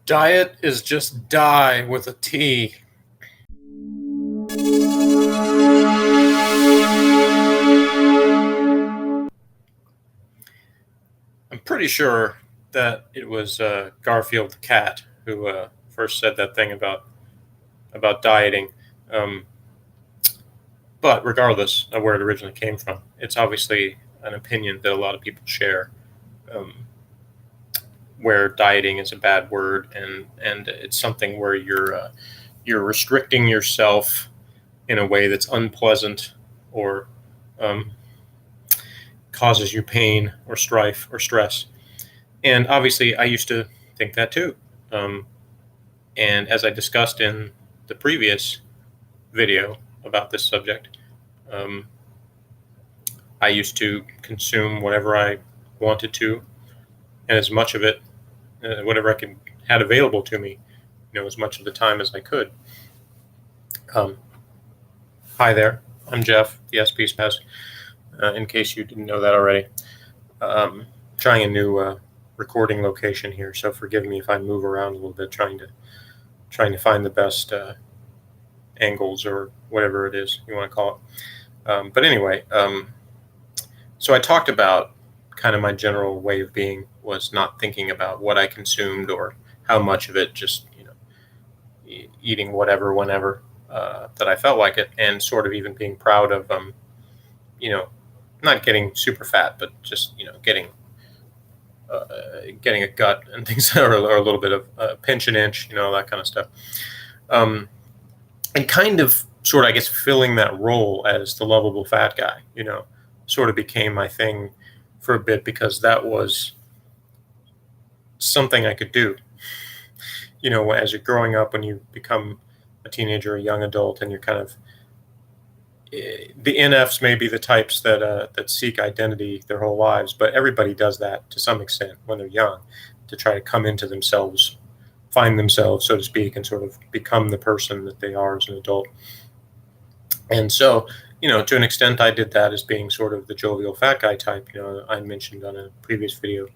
Diet is just die with a T. I'm pretty sure that it was Garfield the cat who first said that thing about dieting. Um, but regardless of where it originally came from, it's obviously an opinion that a lot of people share. Um, where dieting is a bad word, and it's something where you're restricting yourself in a way that's unpleasant or um, causes you pain or strife or stress. And obviously, I used to think that too. Um, and as I discussed in the previous video about this subject, um, I used to consume whatever I wanted to, and as much of it, whatever I could had available to me, as much of the time as I could. Um, Hi there, I'm Jeff, the SP Spaz. In case you didn't know that already, trying a new recording location here, so forgive me if I move around a little bit, trying to find the best angles or whatever it is you want to call it. But anyway, so I talked about kind of my general way of being was not thinking about what I consumed or how much of it, just eating whatever whenever that I felt like it, and sort of even being proud of not getting super fat, but just getting a gut and things or a little bit of pinch an inch, that kind of stuff. And kind of sort of, I guess, filling that role as the lovable fat guy, sort of became my thing for a bit because that was something I could do. As you're growing up, when you become a teenager, a young adult, and you're kind of the NFs may be the types that seek identity their whole lives, but everybody does that to some extent when they're young, to try to come into themselves, find themselves, so to speak, and sort of become the person that they are as an adult. And so, to an extent, I did that as being sort of the jovial fat guy type. I mentioned on a previous video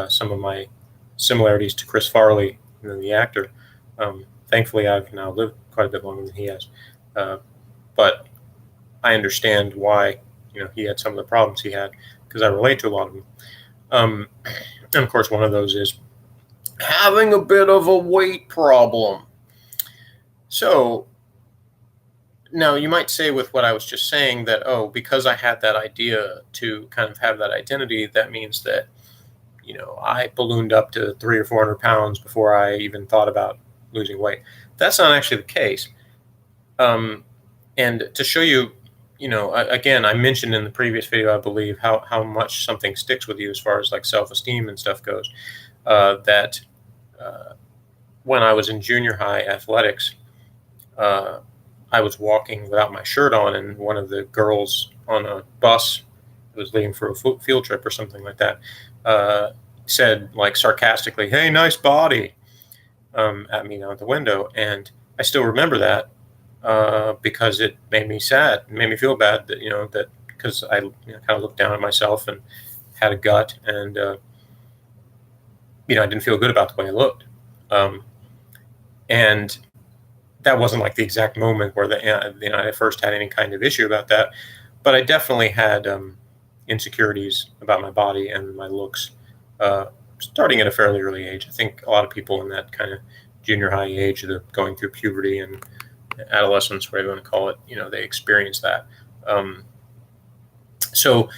some of my similarities to Chris Farley, the actor. Thankfully, I've now lived quite a bit longer than he has, but I understand why he had some of the problems he had, because I relate to a lot of them. And of course, one of those is having a bit of a weight problem. So now you might say, with what I was just saying, that, because I had that idea to kind of have that identity, that means that I ballooned up to 300 or 400 pounds before I even thought about losing weight. That's not actually the case. And to show you, again, I mentioned in the previous video, I believe, how much something sticks with you as far as like self-esteem and stuff goes, that when I was in junior high athletics, I was walking without my shirt on, and one of the girls on a bus that was leaving for a field trip or something like that said, like, sarcastically, "Hey, nice body," at me out the window. And I still remember that because it made me sad. It made me feel bad that because I kind of looked down at myself and had a gut, and I didn't feel good about the way I looked. And that wasn't like the exact moment where I first had any kind of issue about that, but I definitely had insecurities about my body and my looks starting at a fairly early age. I think a lot of people in that kind of junior high age, that are going through puberty and adolescence, whatever you want to call it, they experience that. So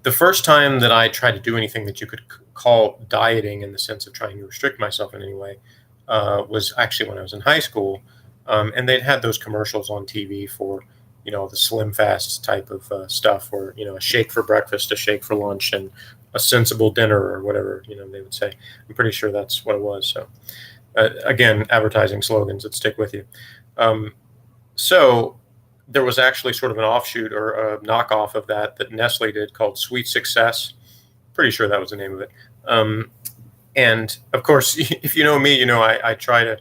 the first time that I tried to do anything that you could call dieting in the sense of trying to restrict myself in any way was actually when I was in high school. And they'd had those commercials on TV for, the Slim Fast type of stuff, or, a shake for breakfast, a shake for lunch, and a sensible dinner, or whatever, they would say. I'm pretty sure that's what it was. So, again, advertising slogans that stick with you. So there was actually sort of an offshoot or a knockoff of that Nestle did, called Sweet Success. Pretty sure that was the name of it. And of course, if you know me, I try to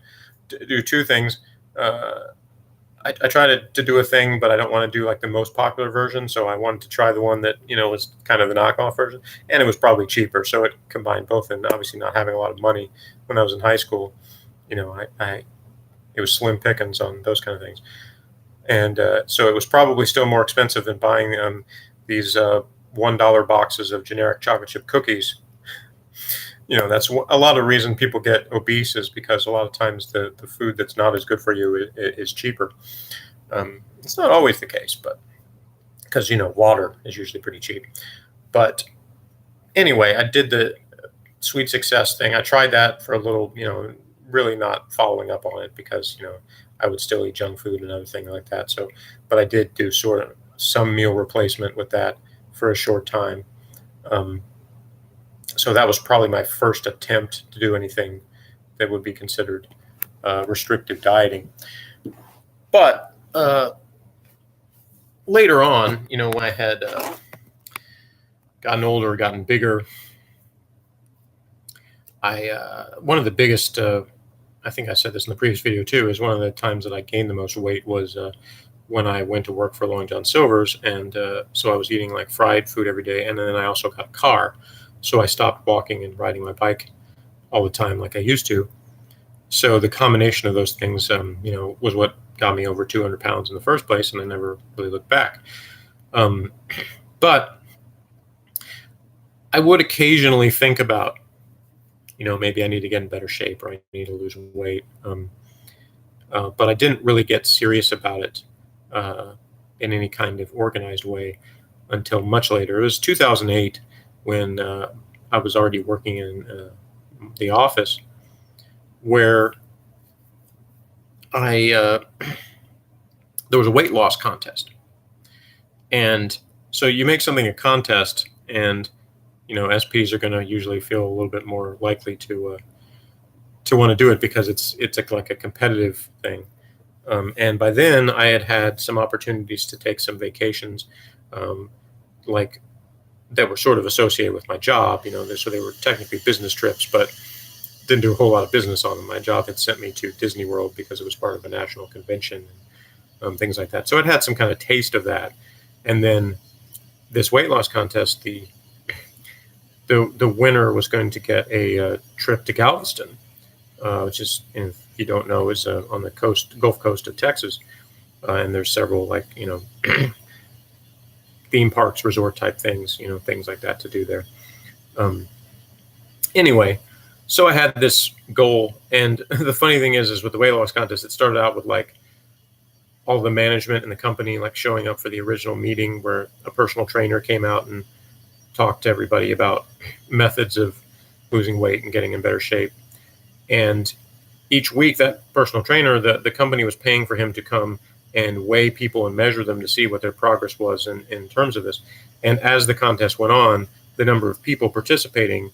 do two things. I try to do a thing, but I don't want to do like the most popular version. So I wanted to try the one that, was kind of the knockoff version, and it was probably cheaper. So it combined both, and obviously not having a lot of money when I was in high school, it was slim pickings on those kind of things. And so it was probably still more expensive than buying these $1 boxes of generic chocolate chip cookies. That's a lot of reason people get obese, is because a lot of times the food that's not as good for you is cheaper. It's not always the case, but because, water is usually pretty cheap. But anyway, I did the Sweet Success thing. I tried that for a little, really not following up on it because, I would still eat junk food and other things like that. So, but I did do sort of some meal replacement with that for a short time. So that was probably my first attempt to do anything that would be considered restrictive dieting. But later on, when I had gotten older, gotten bigger, one of the biggest, I think I said this in the previous video too, is one of the times that I gained the most weight was when I went to work for Long John Silver's. And so I was eating like fried food every day. And then I also got a car. So I stopped walking and riding my bike all the time like I used to. So the combination of those things, was what got me over 200 pounds in the first place. And I never really looked back. But I would occasionally think about, maybe I need to get in better shape, or I need to lose weight. But I didn't really get serious about it in any kind of organized way until much later. It was 2008 when I was already working in the office, where there was a weight loss contest. And so you make something a contest, and SPs are going to usually feel a little bit more likely to want to do it because it's like a competitive thing. And by then I had some opportunities to take some vacations, like that were sort of associated with my job. So they were technically business trips, but didn't do a whole lot of business on them. My job had sent me to Disney World because it was part of a national convention, and things like that. So it had some kind of taste of that. And then this weight loss contest, the winner was going to get a trip to Galveston, which is, if you don't know, is on the Gulf Coast of Texas. And there's several theme parks, resort type things, things like that to do there. Anyway, so I had this goal, and the funny thing is with the weight loss contest, it started out with all the management in the company showing up for the original meeting where a personal trainer came out and talked to everybody about methods of losing weight and getting in better shape. And each week, that personal trainer, the company was paying for him to come and weigh people and measure them to see what their progress was in terms of this. And as the contest went on, the number of people participating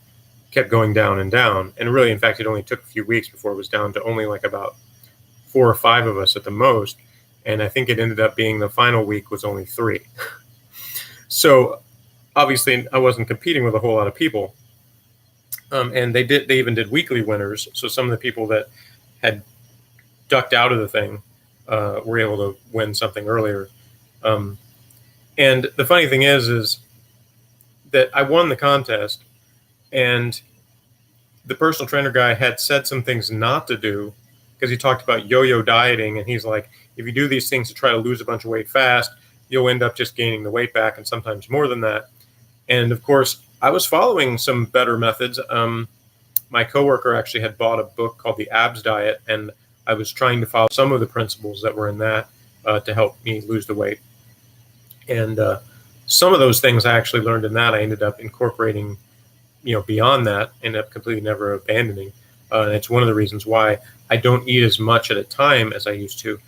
kept going down and down. And really, in fact, it only took a few weeks before it was down to only about 4 or 5 of us at the most. And I think it ended up being the final week was only 3. So obviously I wasn't competing with a whole lot of people. And they even did weekly winners. So some of the people that had ducked out of the thing were able to win something earlier. And the funny thing is that I won the contest, and the personal trainer guy had said some things not to do because he talked about yo-yo dieting. And he's like, if you do these things to try to lose a bunch of weight fast, you'll end up just gaining the weight back, and sometimes more than that. And of course, I was following some better methods. My coworker actually had bought a book called The Abs Diet, and I was trying to follow some of the principles that were in that to help me lose the weight. And some of those things I actually learned in that. I ended up incorporating, beyond that, ended up completely never abandoning. And it's one of the reasons why I don't eat as much at a time as I used to,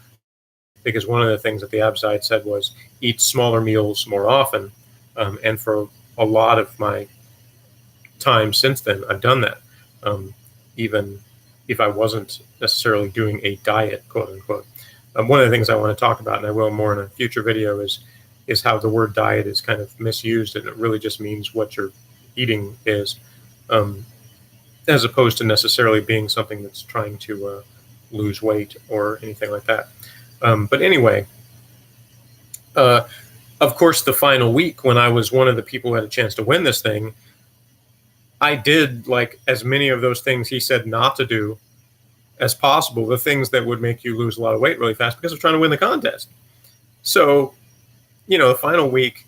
because one of the things that the Abs Diet said was eat smaller meals more often. And for a lot of my time since then, I've done that, even if I wasn't necessarily doing a diet, quote unquote. One of the things I want to talk about, and I will more in a future video, is how the word diet is kind of misused, and it really just means what you're eating is, as opposed to necessarily being something that's trying to lose weight or anything like that. But anyway, uh, of course, the final week when I was one of the people who had a chance to win this thing, I did like as many of those things he said not to do as possible, the things that would make you lose a lot of weight really fast because I was trying to win the contest. So, the final week,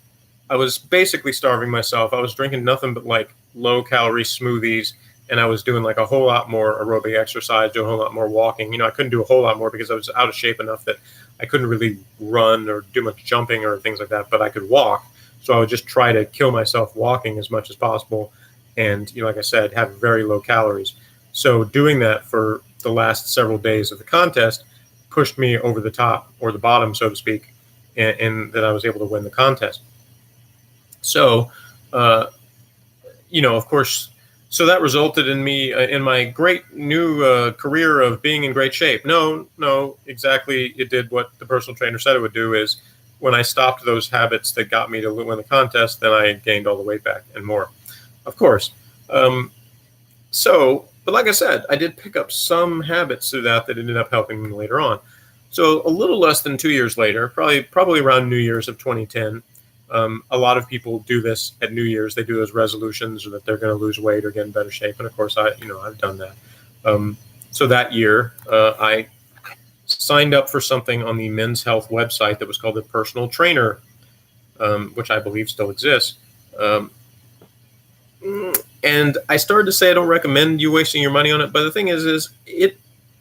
I was basically starving myself. I was drinking nothing but like low calorie smoothies, and I was doing like a whole lot more aerobic exercise, doing a whole lot more walking. I couldn't do a whole lot more because I was out of shape enough that I couldn't really run or do much jumping or things like that, but I could walk. So I would just try to kill myself walking as much as possible. And, like I said, have very low calories. So doing that for the last several days of the contest pushed me over the top or the bottom, so to speak, and that I was able to win the contest. So, of course, so that resulted in me in my great new career of being in great shape. No, exactly. It did what the personal trainer said it would do. Is when I stopped those habits that got me to win the contest, then I gained all the weight back and more, of course. But like I said, I did pick up some habits through that ended up helping me later on. So a little less than 2 years later, probably around New Year's of 2010, a lot of people do this at New Year's. They do those resolutions or that they're going to lose weight or get in better shape. And of course, I've done that. So that year, I signed up for something on the Men's Health website that was called the Personal Trainer, which I believe still exists. And I started to say I don't recommend you wasting your money on it. But the thing is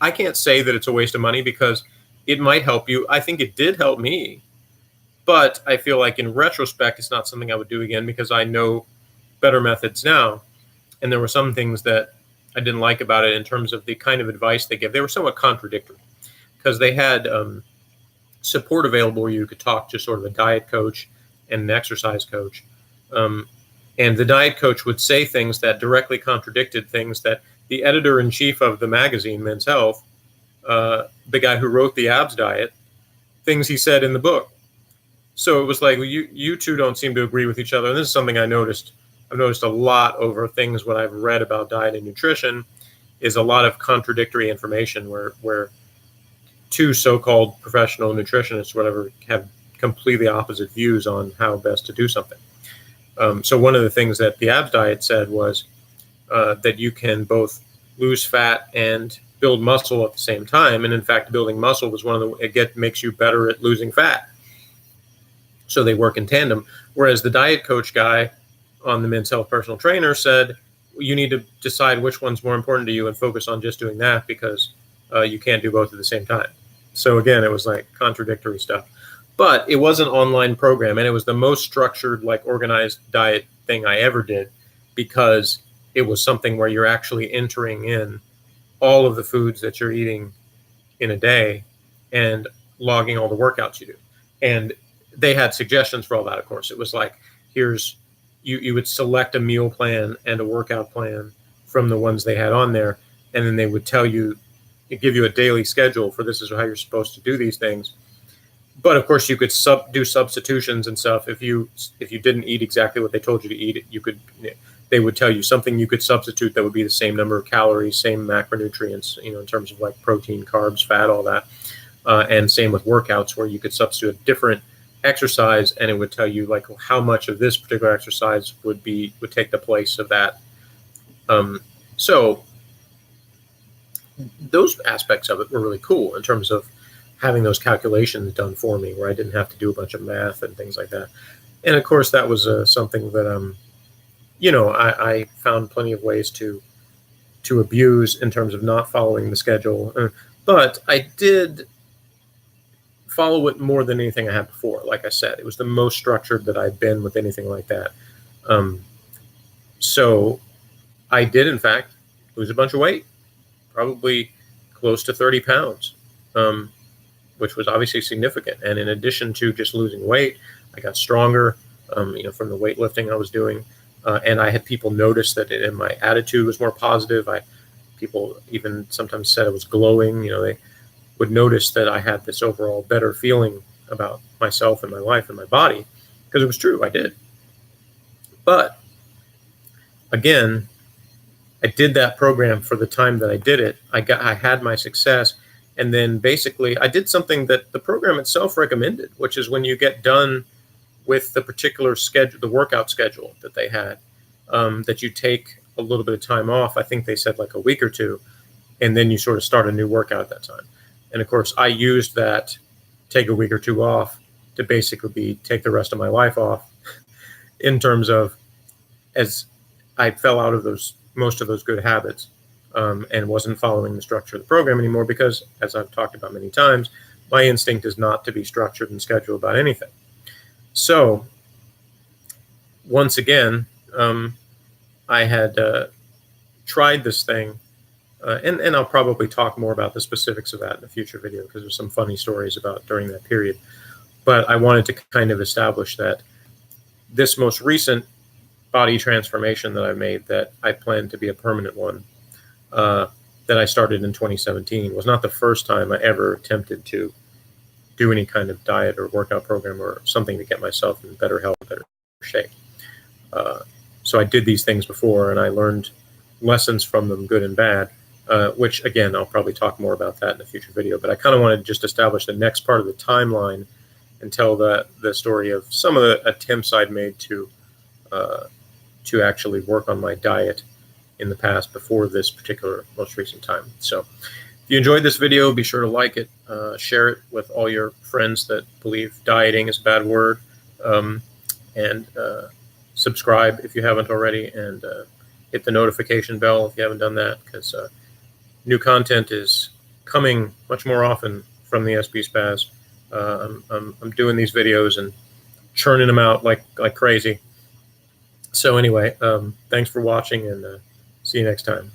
I can't say that it's a waste of money because it might help you. I think it did help me. But I feel like in retrospect, it's not something I would do again because I know better methods now. And there were some things that I didn't like about it in terms of the kind of advice they give. They were somewhat contradictory because they had support available where you could talk to sort of a diet coach and an exercise coach. And the diet coach would say things that directly contradicted things that the editor-in-chief of the magazine, Men's Health, the guy who wrote the abs diet, things he said in the book. So it was like, well, you two don't seem to agree with each other. And this is something I noticed. I've noticed a lot over things what I've read about diet and nutrition is a lot of contradictory information where two so-called professional nutritionists, whatever, have completely opposite views on how best to do something. So one of the things that the abs diet said was that you can both lose fat and build muscle at the same time. And in fact, building muscle was one of it makes you better at losing fat. So they work in tandem. Whereas the diet coach guy on the Men's Health Personal Trainer said, you need to decide which one's more important to you and focus on just doing that because you can't do both at the same time. So again, it was like contradictory stuff. But it was an online program, and it was the most structured, like organized diet thing I ever did because it was something where you're actually entering in all of the foods that you're eating in a day and logging all the workouts you do. And they had suggestions for all that, of course. It was like, you would select a meal plan and a workout plan from the ones they had on there, and then they would give you a daily schedule for this is how you're supposed to do these things. But of course, you could do substitutions and stuff. If you didn't eat exactly what they told you to eat, they would tell you something you could substitute that would be the same number of calories, same macronutrients, in terms of like protein, carbs, fat, all that. And same with workouts where you could substitute a different exercise and it would tell you like how much of this particular exercise would take the place of that. So those aspects of it were really cool in terms of having those calculations done for me where I didn't have to do a bunch of math and things like that. And of course that was something that I found plenty of ways to abuse in terms of not following the schedule, but I did follow it more than anything I had before. Like I said, it was the most structured that I'd been with anything like that. So I did, in fact, lose a bunch of weight, probably close to 30 pounds, which was obviously significant. And in addition to just losing weight, I got stronger, from the weightlifting I was doing. And I had people notice that my attitude was more positive. People even sometimes said I was glowing. They would notice that I had this overall better feeling about myself and my life and my body, because it was true, I did. But again, I did that program for the time that I did it. I had my success, And then basically I did something that the program itself recommended, which is when you get done with the particular schedule, the workout schedule that they had, that you take a little bit of time off. I think they said like a week or two, and then you sort of start a new workout at that time. And of course, I used that take a week or two off to basically take the rest of my life off in terms of, as I fell out of most of those good habits, and wasn't following the structure of the program anymore, because, as I've talked about many times, my instinct is not to be structured and scheduled about anything. So once again, I had tried this thing, and I'll probably talk more about the specifics of that in a future video, because there's some funny stories about during that period. But I wanted to kind of establish that this most recent body transformation that I made, that I plan to be a permanent one, that I started in 2017, was not the first time I ever attempted to do any kind of diet or workout program or something to get myself in better health, better shape. So I did these things before, and I learned lessons from them, good and bad, which, again, I'll probably talk more about that in a future video. But I kind of wanted to just establish the next part of the timeline and tell the story of some of the attempts I'd made to actually work on my diet in the past before this particular most recent time. So if you enjoyed this video, be sure to like it, share it with all your friends that believe dieting is a bad word, and subscribe if you haven't already, and hit the notification bell if you haven't done that, because new content is coming much more often from the SB Spaz. I'm doing these videos and churning them out like crazy. So anyway, thanks for watching, and see you next time.